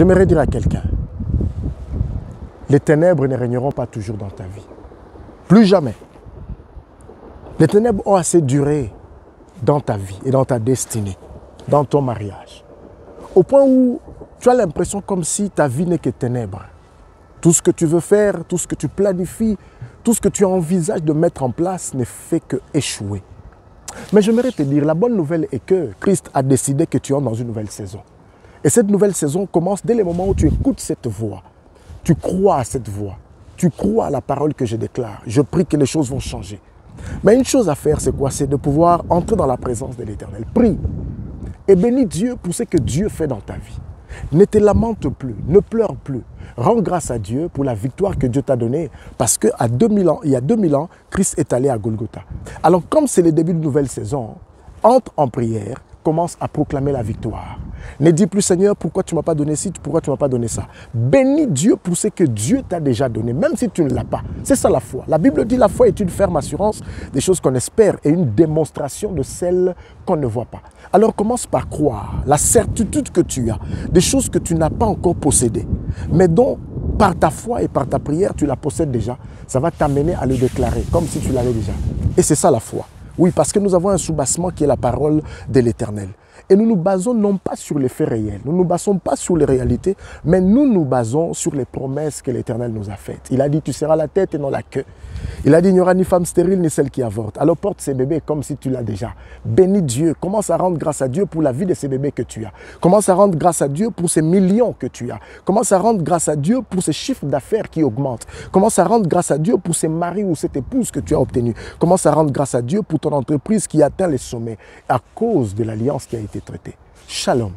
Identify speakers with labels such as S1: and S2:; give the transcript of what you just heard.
S1: J'aimerais dire à quelqu'un, les ténèbres ne régneront pas toujours dans ta vie. Plus jamais. Les ténèbres ont assez duré dans ta vie et dans ta destinée, dans ton mariage. Au point où tu as l'impression comme si ta vie n'est que ténèbres. Tout ce que tu veux faire, tout ce que tu planifies, tout ce que tu envisages de mettre en place ne fait que échouer. Mais j'aimerais te dire, la bonne nouvelle est que Christ a décidé que tu entres dans une nouvelle saison. Et cette nouvelle saison commence dès le moment où tu écoutes cette voix. Tu crois à cette voix. Tu crois à la parole que je déclare. Je prie que les choses vont changer. Mais une chose à faire, c'est quoi? C'est de pouvoir entrer dans la présence de l'Éternel. Prie et bénis Dieu pour ce que Dieu fait dans ta vie. Ne te lamente plus, ne pleure plus. Rends grâce à Dieu pour la victoire que Dieu t'a donnée. Parce qu'il y a 2000 ans, Christ est allé à Golgotha. Alors comme c'est le début d'une nouvelle saison, entre en prière, commence à proclamer la victoire. Ne dis plus Seigneur, pourquoi tu ne m'as pas donné ci, pourquoi tu ne m'as pas donné ça. Bénis Dieu pour ce que Dieu t'a déjà donné, même si tu ne l'as pas. C'est ça la foi. La Bible dit la foi est une ferme assurance des choses qu'on espère et une démonstration de celles qu'on ne voit pas. Alors commence par croire la certitude que tu as, des choses que tu n'as pas encore possédées, mais dont par ta foi et par ta prière tu la possèdes déjà. Ça va t'amener à le déclarer comme si tu l'avais déjà. Et c'est ça la foi. Oui, parce que nous avons un soubassement qui est la parole de l'Éternel. Et nous nous basons non pas sur les faits réels, nous ne nous basons pas sur les réalités, mais nous nous basons sur les promesses que l'Éternel nous a faites. Il a dit, tu seras la tête et non la queue. Il a dit, il n'y aura ni femme stérile ni celle qui avorte. Alors porte ces bébés comme si tu l'as déjà. Bénis Dieu. Commence à rendre grâce à Dieu pour la vie de ces bébés que tu as. Commence à rendre grâce à Dieu pour ces millions que tu as. Commence à rendre grâce à Dieu pour ces chiffres d'affaires qui augmentent. Commence à rendre grâce à Dieu pour ces maris ou cette épouse que tu as obtenue. Commence à rendre grâce à Dieu pour ton entreprise qui atteint les sommets à cause de l'alliance qui a été traitée. Shalom.